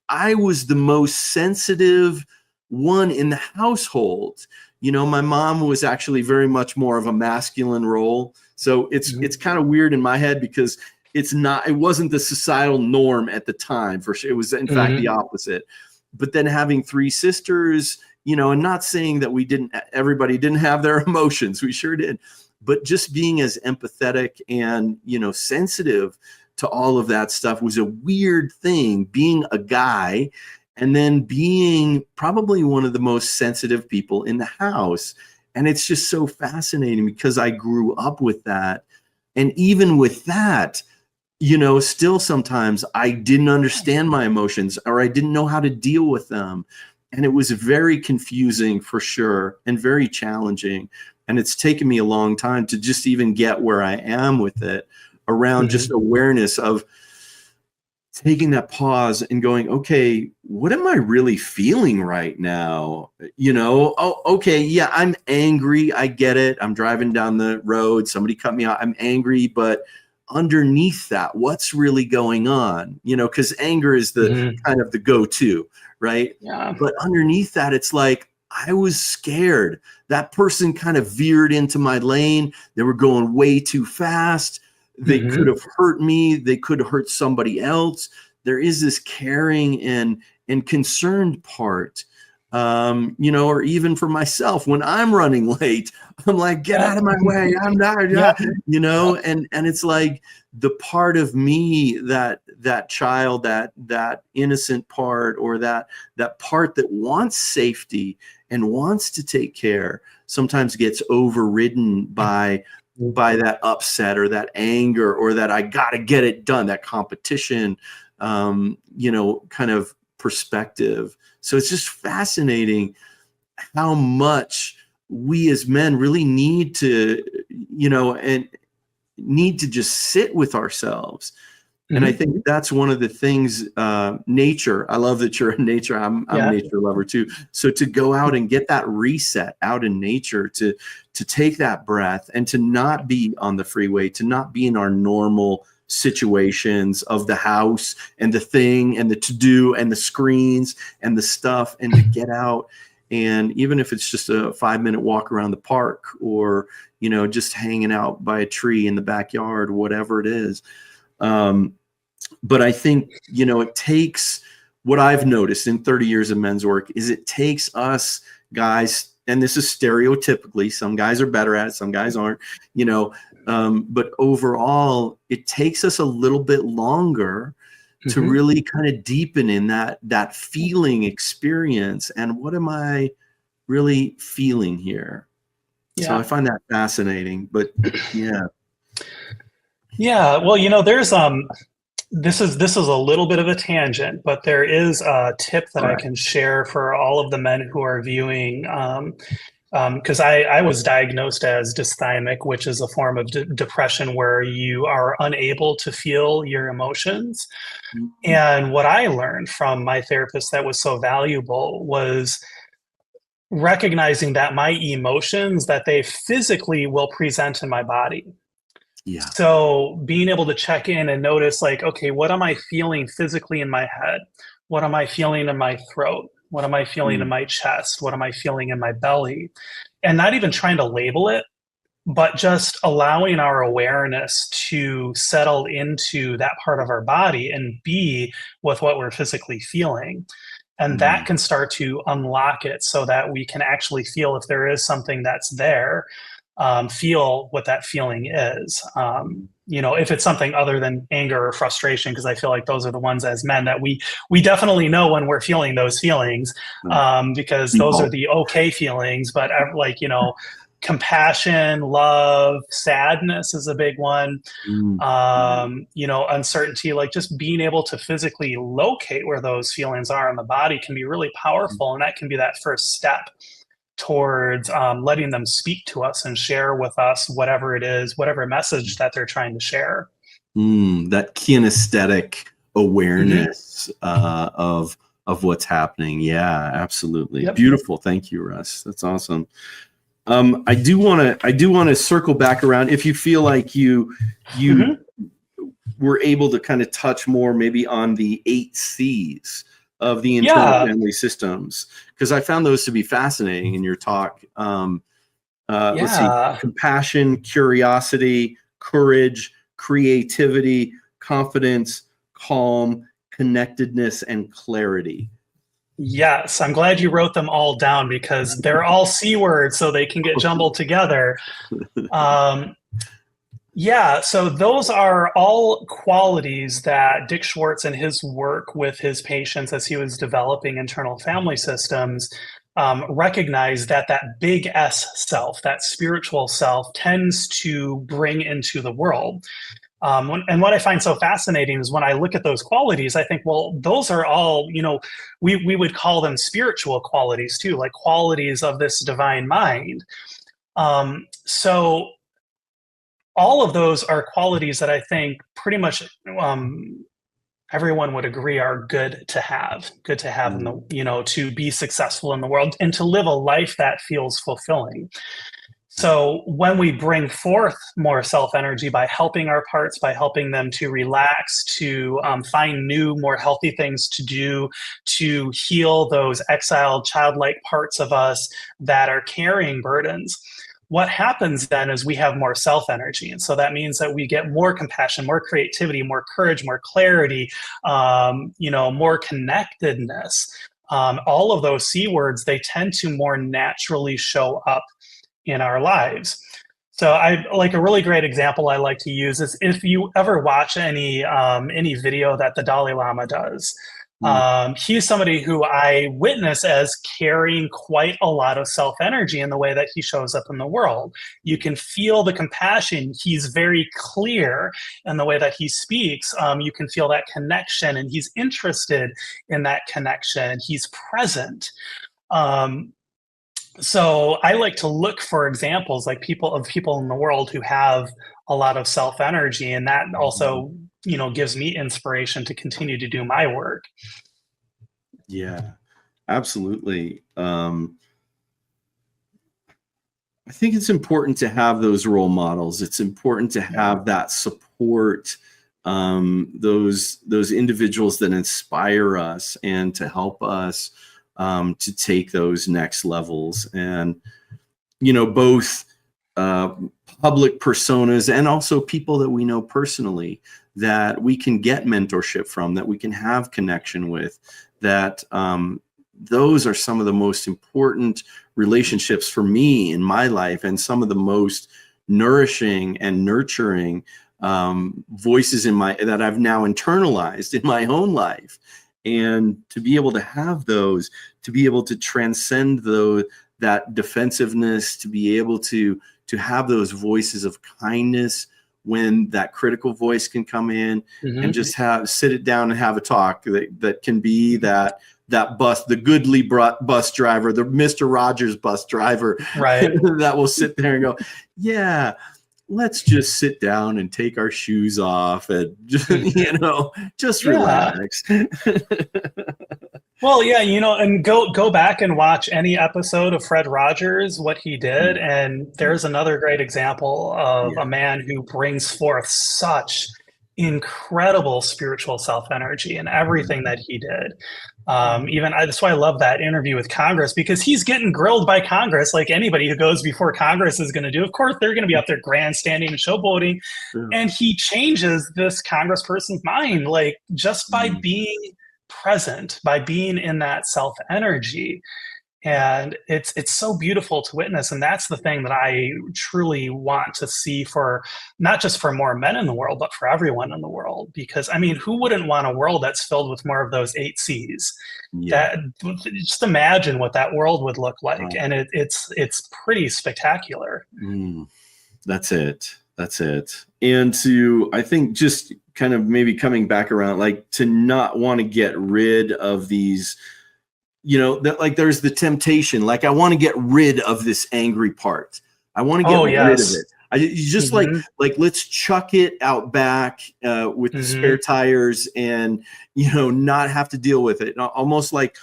I was the most sensitive one in the household. You know, my mom was actually very much more of a masculine role. So it's kind of weird in my head because it wasn't the societal norm at the time for sure. It was in fact the opposite. But then having 3 sisters, you know, and not saying that everybody didn't have their emotions. We sure did. But just being as empathetic and, you know, sensitive to all of that stuff was a weird thing, being a guy and then being probably one of the most sensitive people in the house. And it's just so fascinating because I grew up with that. And even with that, you know, still sometimes I didn't understand my emotions or I didn't know how to deal with them. And it was very confusing for sure and very challenging. And it's taken me a long time to just even get where I am with it around just awareness of taking that pause and going, okay, what am I really feeling right now? You know, oh, okay, yeah, I'm angry. I get it. I'm driving down the road. Somebody cut me out. I'm angry, but underneath that, what's really going on? You know, because anger is the kind of the go-to, right? Yeah. But underneath that, it's like, I was scared. That person kind of veered into my lane. They were going way too fast. They could have hurt me. They could have hurt somebody else. There is this caring and concerned part, you know, or even for myself when I'm running late, I'm like, get out of my way. I'm not, you know, and it's like the part of me that child, that innocent part, or that part that wants safety and wants to take care, sometimes gets overridden by that upset or that anger or that I got to get it done, that competition, you know, kind of perspective. So it's just fascinating how much we as men really need to, you know, and need to just sit with ourselves. And I think that's one of the things, nature. I love that you're in nature. I'm a nature lover too. So to go out and get that reset out in nature, to take that breath and to not be on the freeway, to not be in our normal situations of the house and the thing and the to-do and the screens and the stuff, and to get out. And even if it's just a 5-minute walk around the park, or, you know, just hanging out by a tree in the backyard, whatever it is. But I think, you know, it takes, what I've noticed in 30 years of men's work is it takes us guys, and this is stereotypically, some guys are better at it, some guys aren't, you know, but overall, it takes us a little bit longer to really kind of deepen in that feeling experience. And what am I really feeling here? So I find that fascinating, but yeah. Yeah. Well, you know, there's, this is a little bit of a tangent, but there is a tip that I can share for all of the men who are viewing, because I was diagnosed as dysthymic, which is a form of depression where you are unable to feel your emotions. And what I learned from my therapist that was so valuable was recognizing that my emotions, that they physically will present in my body. Yeah. So being able to check in and notice, like, okay, what am I feeling physically in my head? What am I feeling in my throat? What am I feeling in my chest? What am I feeling in my belly? And not even trying to label it, but just allowing our awareness to settle into that part of our body and be with what we're physically feeling. And that can start to unlock it so that we can actually feel if there is something that's there, feel what that feeling is. if it's something other than anger or frustration, because I feel like those are the ones as men that we definitely know when we're feeling those feelings, Right. because those are Default. the okay feelings. But like, compassion, love, sadness is a big one. Mm. Uncertainty, like just being able to physically locate where those feelings are in the body can be really powerful. And that can be that first step towards letting them speak to us and share with us whatever it is, whatever message that they're trying to share. That kinesthetic awareness of what's happening. Yeah, absolutely. Yep. Beautiful. Thank you, Russ. That's awesome. I do want to circle back around. If you feel like you were able to kind of touch more maybe on the 8 C's of the internal family systems, because I found those to be fascinating in your talk. Let's see: compassion, curiosity, courage, creativity, confidence, calm, connectedness, and clarity. Yes, I'm glad you wrote them all down because they're all C words, so they can get jumbled together. So those are all qualities that Dick Schwartz in his work with his patients as he was developing internal family systems recognized that big S self, that spiritual self, tends to bring into the world. And what I find so fascinating is when I look at those qualities, I think, well, those are all, we would call them spiritual qualities too, like qualities of this divine mind. So all of those are qualities that I think pretty much everyone would agree are good to have in the, to be successful in the world and to live a life that feels fulfilling. So when we bring forth more self-energy by helping our parts, by helping them to relax, to find new, more healthy things to do, to heal those exiled, childlike parts of us that are carrying burdens, what happens then is we have more self-energy. And so that means that we get more compassion, more creativity, more courage, more clarity, more connectedness. All of those C words, they tend to more naturally show up in our lives. So I like a really great example I like to use is if you ever watch any video that the Dalai Lama does. He's somebody who I witness as carrying quite a lot of self-energy in the way that he shows up in the world. You can feel the compassion. He's very clear in the way that he speaks. You can feel that connection, and he's interested in that connection. He's present. So I like to look for examples like people in the world who have a lot of self-energy, and that also, gives me inspiration to continue to do my work. Yeah, absolutely. I think it's important to have those role models. It's important to have that support, those individuals that inspire us and to help us to take those next levels. And, both public personas and also people that we know personally that we can get mentorship from, that we can have connection with, that those are some of the most important relationships for me in my life, and some of the most nourishing and nurturing voices that I've now internalized in my own life. And to be able to have those, to be able to transcend that defensiveness, to be able to have those voices of kindness when that critical voice can come in, and just sit it down and have a talk that can be that bus, the Goodly bus driver, the Mr. Rogers bus driver, right? That will sit there and go, yeah, let's just sit down and take our shoes off and just relax. Well, yeah, and go back and watch any episode of Fred Rogers, what he did. And there's another great example of a man who brings forth such incredible spiritual self-energy in everything that he did. That's why I love that interview with Congress, because he's getting grilled by Congress like anybody who goes before Congress is going to do. Of course, they're going to be up there grandstanding and showboating. And he changes this congressperson's mind, like just by being present, by being in that self-energy. And it's so beautiful to witness. And that's the thing that I truly want to see, for not just for more men in the world, but for everyone in the world. Because I mean, who wouldn't want a world that's filled with more of those 8 C's? Yeah. That, just imagine what that world would look like. Oh, And it's pretty spectacular. mm, that's it. That's it. And to, I think, just kind of maybe coming back around, like, to not want to get rid of these, that, like, there's the temptation, like, I want to get rid of this angry part. I want to get Oh, rid of yes. it. You just Hmm. like let's chuck it out back with the spare Hmm. tires, and not have to deal with it. Almost like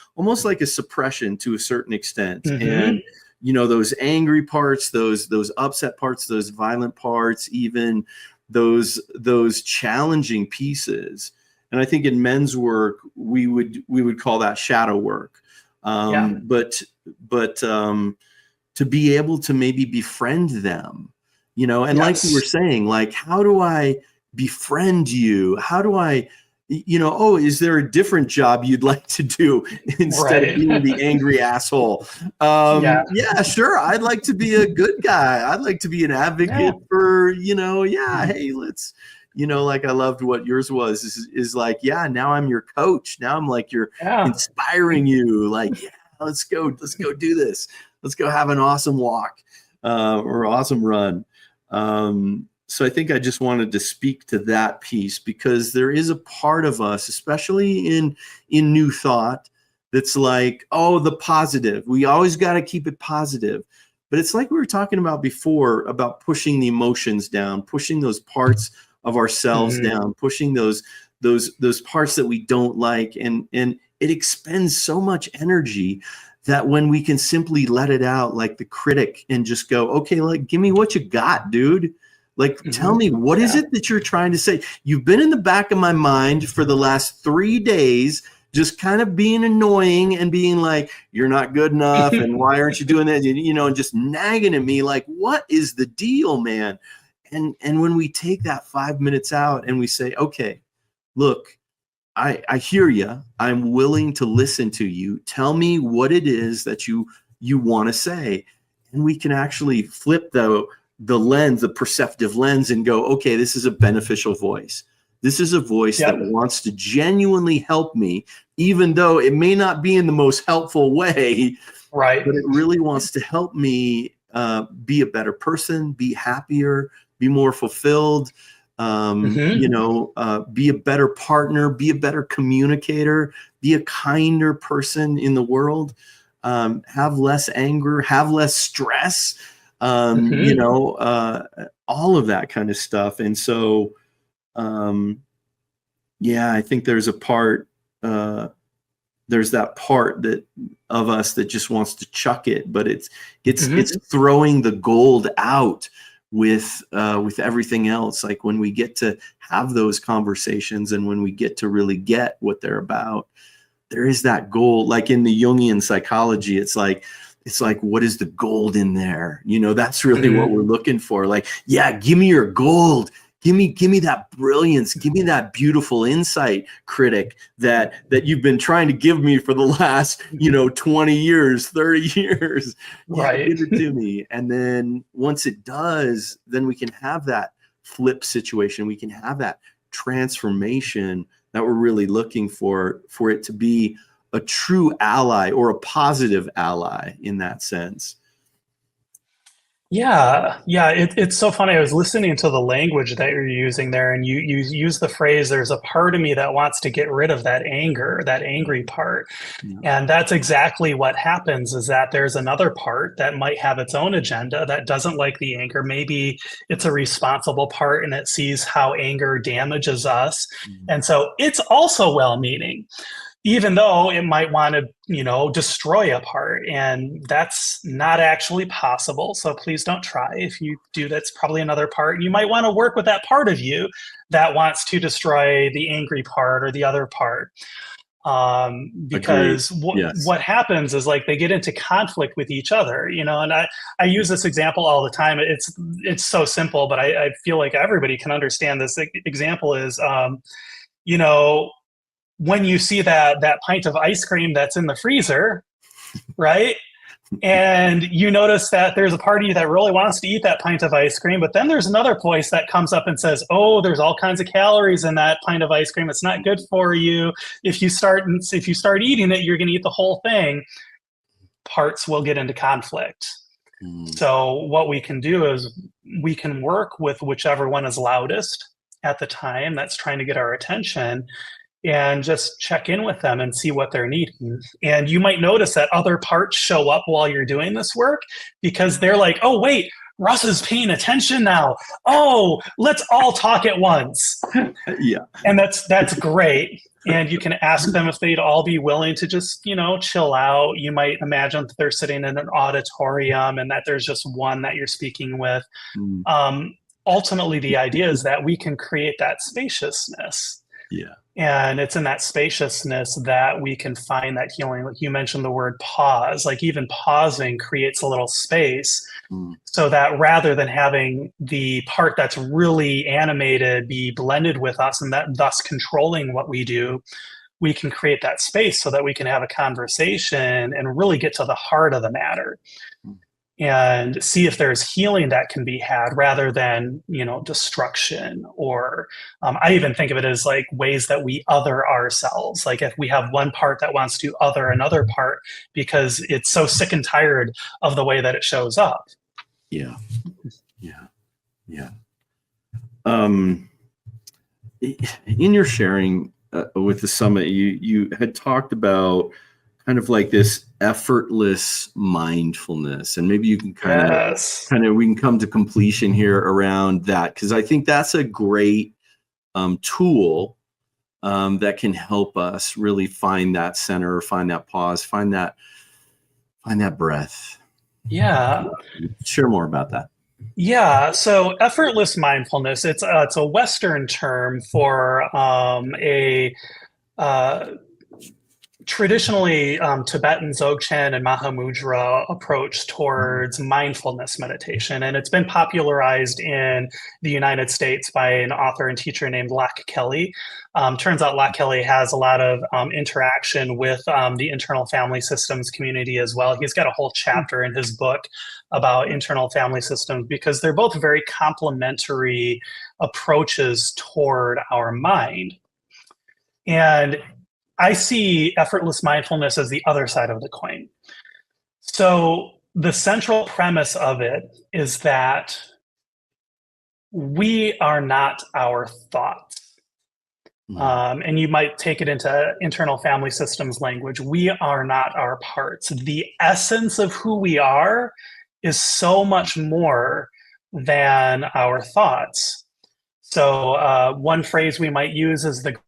a suppression to a certain extent. Hmm. And those angry parts, those upset parts, those violent parts, even those challenging pieces. And I think in men's work we would call that shadow work. Yeah. But to be able to maybe befriend them, and like you were Yes. saying, like, how do I befriend you? How do I, oh, is there a different job you'd like to do instead of Right. being the angry asshole? Yeah. Yeah, sure. I'd like to be a good guy. I'd like to be an Yeah. advocate for, yeah, hey, let's, like, I loved what yours was, is like, yeah, now I'm your coach. Now I'm like, you're Yeah. inspiring you. Like, yeah, let's go do this. Let's go have an awesome walk or awesome run. So I think I just wanted to speak to that piece, because there is a part of us, especially in New Thought, that's like, oh, the positive. We always got to keep it positive. But it's like we were talking about before, about pushing the emotions down, pushing those parts of ourselves Hmm. down, pushing those parts that we don't like, and it expends so much energy, that when we can simply let it out, like the critic, and just go, okay, like, give me what you got, dude. Like, tell Hmm. me, what is Yeah. it that you're trying to say? You've been in the back of my mind for the last 3 days, just kind of being annoying and being like, you're not good enough, and why aren't you doing that? And just nagging at me, like, what is the deal, man? And when we take that 5 minutes out and we say, okay, look, I hear you. I'm willing to listen to you. Tell me what it is that you want to say. And we can actually flip the lens, the perceptive lens, and go, okay, this is a beneficial voice. This is a voice that Yep. wants to genuinely help me, even though it may not be in the most helpful way, Right. but it really wants to help me be a better person, be happier, be more fulfilled, Hmm. be a better partner, be a better communicator, be a kinder person in the world, have less anger, have less stress, Hmm. all of that kind of stuff. And so, yeah, I think uh, there's that part that of us that just wants to chuck it, but it's Hmm. throwing the gold out with everything else. Like, when we get to have those conversations, and when we get to really get what they're about, there is that gold. Like in the Jungian psychology, it's like, what is the gold in there? That's really what we're Hmm. looking for. Like, yeah, give me your gold. Give me that brilliance. Give me that beautiful insight, critic, that you've been trying to give me for the last, 20 years, 30 years. Yeah, Right. give it to me. And then once it does, then we can have that flip situation. We can have that transformation that we're really looking for it to be a true ally, or a positive ally, in that sense. Yeah, yeah, it's so funny. I was listening to the language that you're using there, and you use the phrase, "There's a part of me that wants to get rid of that anger, that angry part." Yeah. And that's exactly what happens, is that there's another part that might have its own agenda that doesn't like the anger. Maybe it's a responsible part and it sees how anger damages us. Mhm. And so it's also well-meaning, even though it might want to, destroy a part. And that's not actually possible. So please don't try. If you do, that's probably another part. You might want to work with that part of you that wants to destroy the angry part or the other part. Agreed. Because Yes. what happens is, like, they get into conflict with each other, and I use this example all the time. It's so simple, but I feel like everybody can understand this. Example is, you know, when you see that pint of ice cream that's in the freezer, right? And you notice that there's a party that really wants to eat that pint of ice cream, but then there's another voice that comes up and says, "Oh, there's all kinds of calories in that pint of ice cream. It's not good for you. If you start eating it, you're going to eat the whole thing." Parts will get into conflict. So what we can do is we can work with whichever one is loudest at the time that's trying to get our attention, and just check in with them and see what they're needing. And you might notice that other parts show up while you're doing this work because they're like, "Oh, wait, Russ is paying attention now. Oh, let's all talk at once." Yeah. And that's great. And you can ask them if they'd all be willing to just, chill out. You might imagine that they're sitting in an auditorium and that there's just one that you're speaking with. Ultimately, the idea is that we can create that spaciousness. Yeah. And it's in that spaciousness that we can find that healing. Like you mentioned the word pause, like even pausing creates a little space so that rather than having the part that's really animated be blended with us and that thus controlling what we do, we can create that space so that we can have a conversation and really get to the heart of the matter and see if there's healing that can be had rather than, destruction. Or I even think of it as like ways that we other ourselves. Like if we have one part that wants to other another part because it's so sick and tired of the way that it shows up. Yeah. In your sharing with the summit, you had talked about kind of like this effortless mindfulness, and maybe you can kind of we can come to completion here around that, because I think that's a great tool that can help us really find that center, find that pause, find that breath. Yeah. Share more about that. Yeah, so effortless mindfulness, it's a Western term for a traditionally Tibetan Dzogchen and Mahamudra approach towards mindfulness meditation. And it's been popularized in the United States by an author and teacher named Lack Kelly. Turns out Lack Kelly has a lot of interaction with the internal family systems community as well. He's got a whole chapter in his book about internal family systems because they're both very complementary approaches toward our mind. And I see effortless mindfulness as the other side of the coin. So the central premise of it is that we are not our thoughts. And you might take it into internal family systems language. We are not our parts. The essence of who we are is so much more than our thoughts. So one phrase we might use is the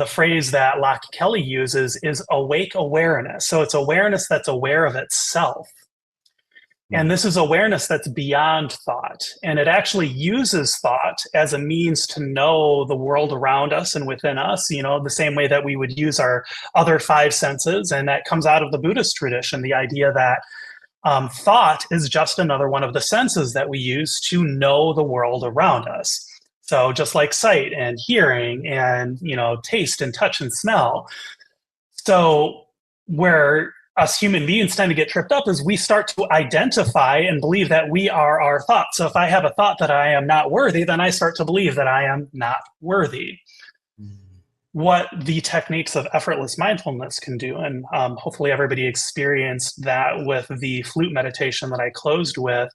phrase that Lack Kelly uses is awake awareness. So it's awareness that's aware of itself. And this is awareness that's beyond thought. And it actually uses thought as a means to know the world around us and within us, the same way that we would use our other five senses. And that comes out of the Buddhist tradition, the idea that thought is just another one of the senses that we use to know the world around us. So just like sight and hearing and, taste and touch and smell. So where us human beings tend to get tripped up is we start to identify and believe that we are our thoughts. So if I have a thought that I am not worthy, then I start to believe that I am not worthy. What the techniques of effortless mindfulness can do, and hopefully everybody experienced that with the flute meditation that I closed with,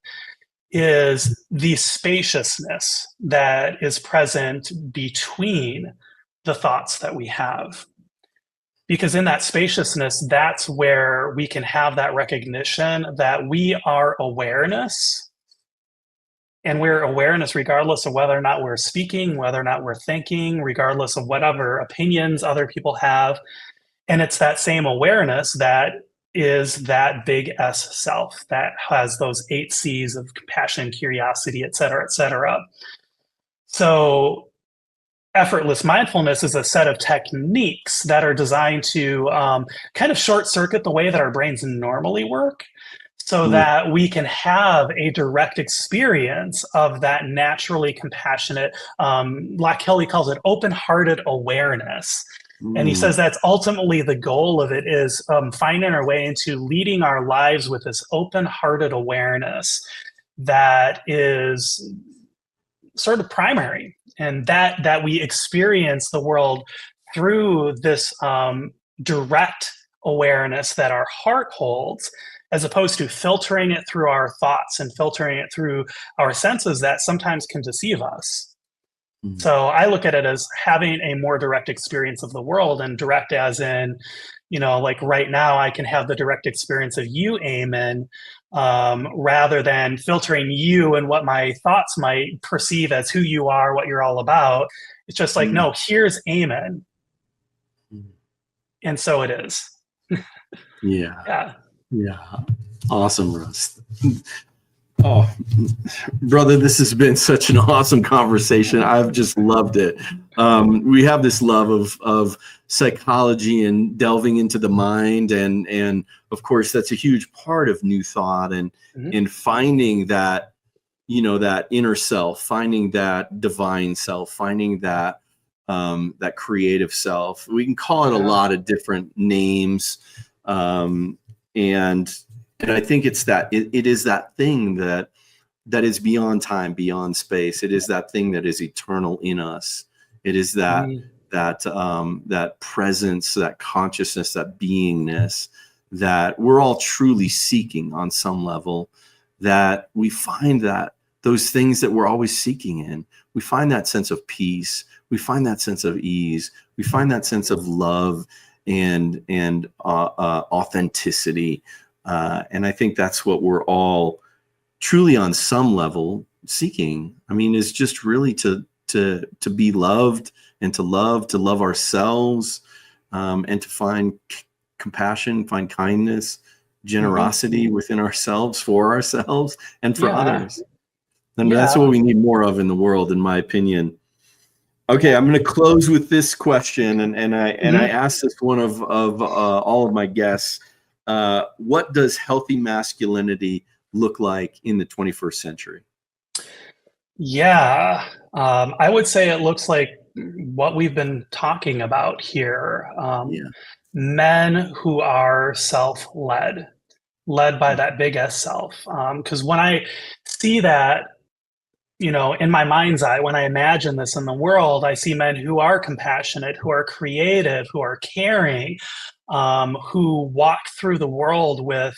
is the spaciousness that is present between the thoughts that we have. Because in that spaciousness, that's where we can have that recognition that we are awareness. And we're awareness regardless of whether or not we're speaking, whether or not we're thinking, regardless of whatever opinions other people have. And it's that same awareness that is that big S self that has those 8 C's of compassion, curiosity, et cetera, et cetera. So effortless mindfulness is a set of techniques that are designed to kind of short circuit the way that our brains normally work so that we can have a direct experience of that naturally compassionate, like Kelly calls it, open-hearted awareness. And he says that's ultimately the goal of it, is finding our way into leading our lives with this open-hearted awareness that is sort of primary, and that we experience the world through this direct awareness that our heart holds, as opposed to filtering it through our thoughts and filtering it through our senses that sometimes can deceive us. So I look at it as having a more direct experience of the world, and direct as in, like right now I can have the direct experience of you, Eamon, rather than filtering you and what my thoughts might perceive as who you are, what you're all about. It's just like, no, here's Eamon. And so it is. Yeah. Awesome, Russ. Oh, brother, this has been such an awesome conversation. I've just loved it. We have this love of psychology and delving into the mind, and of course that's a huge part of New Thought, and finding that, that inner self, finding that divine self, finding that that creative self. We can call it a lot of different names, and I think it's that it is that thing that is beyond time, beyond space. It is that thing that is eternal in us. It is that that presence, that consciousness, that beingness that we're all truly seeking on some level. That we find that those things that we're always seeking in, we find that sense of peace, we find that sense of ease, we find that sense of love and authenticity. And I think that's what we're all truly on some level seeking. I mean, is just really to be loved, and to love ourselves, and to find compassion, find kindness, generosity within ourselves, for ourselves, and for others. And that's what we need more of in the world, in my opinion. Okay, I'm going to close with this question, and I asked this one of all of my guests. What does healthy masculinity look like in the 21st century? Yeah, I would say it looks like what we've been talking about here. Men who are self-led, led by that big S self. Because when I see that, in my mind's eye, when I imagine this in the world, I see men who are compassionate, who are creative, who are caring, who walk through the world with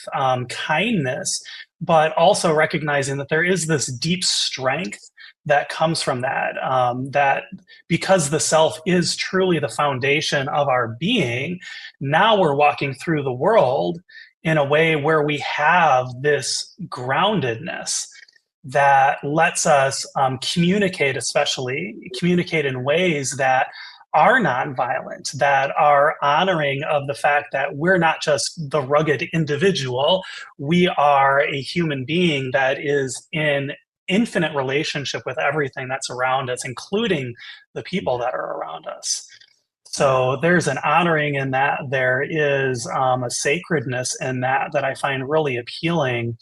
kindness, but also recognizing that there is this deep strength that comes from that, that because the self is truly the foundation of our being, now we're walking through the world in a way where we have this groundedness that lets us communicate in ways that are nonviolent, that are honoring of the fact that we're not just the rugged individual, we are a human being that is in infinite relationship with everything that's around us, including the people that are around us. So there's an honoring in that. There is a sacredness in that I find really appealing.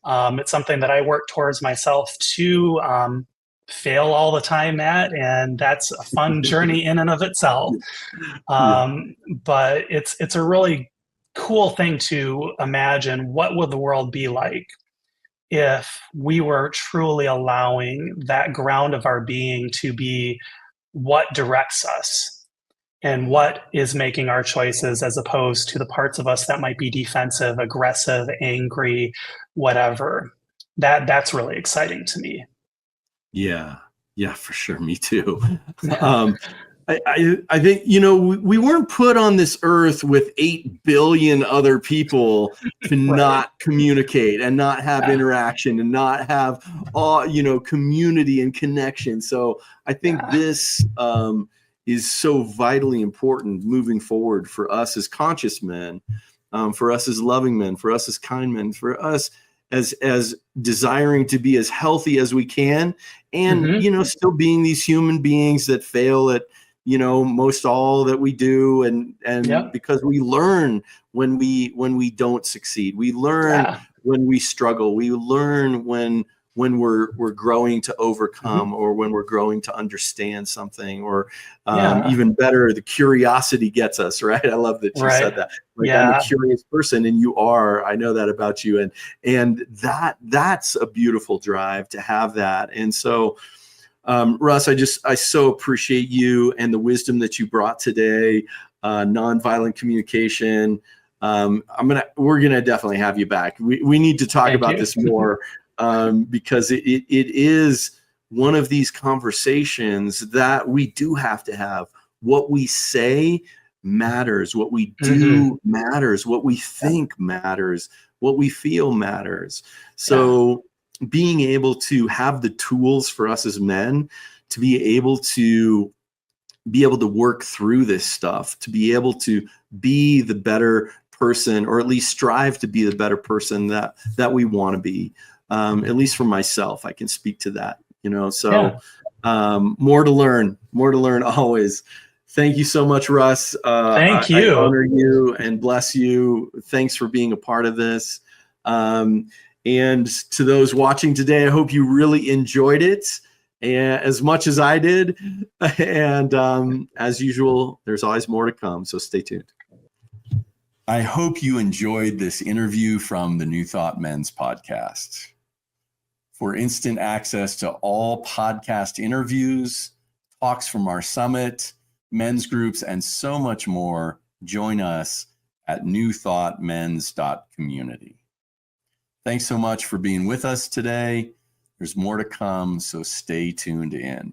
It's something that I work towards myself to fail all the time at, and that's a fun journey in and of itself. But it's a really cool thing to imagine. What would the world be like if we were truly allowing that ground of our being to be what directs us and what is making our choices, as opposed to the parts of us that might be defensive, aggressive, angry, whatever. That's really exciting to me. Yeah, for sure. Me too. I think, we weren't put on this earth with 8 billion other people to not communicate and not have interaction and not have community and connection. So I think this is so vitally important moving forward for us as conscious men, for us as loving men, for us as kind men, for us as desiring to be as healthy as we can, and still being these human beings that fail at most all that we do, and because we learn when we don't succeed, we learn when we struggle, we learn when when we're growing to overcome, or when we're growing to understand something, or even better, the curiosity gets us, right? I love that you said that. Like, I'm a curious person, and you are. I know that about you, and that's a beautiful drive to have that. And so, Russ, I so appreciate you and the wisdom that you brought today. Nonviolent communication. We're gonna definitely have you back. We need to talk about this more, because it is one of these conversations that we do have to have. What we say matters. What we do matters. What we think matters. What we feel matters. So being able to have the tools for us as men to be able to work through this stuff, to be able to be the better person, or at least strive to be the better person that we want to be. At least for myself, I can speak to that, so more to learn always. Thank you so much, Russ. Thank you. I honor you and bless you. Thanks for being a part of this. And to those watching today, I hope you really enjoyed it as much as I did. And as usual, there's always more to come. So stay tuned. I hope you enjoyed this interview from the New Thought Men's podcast. For instant access to all podcast interviews, talks from our summit, men's groups, and so much more, join us at newthoughtmens.community. Thanks so much for being with us today. There's more to come, so stay tuned in.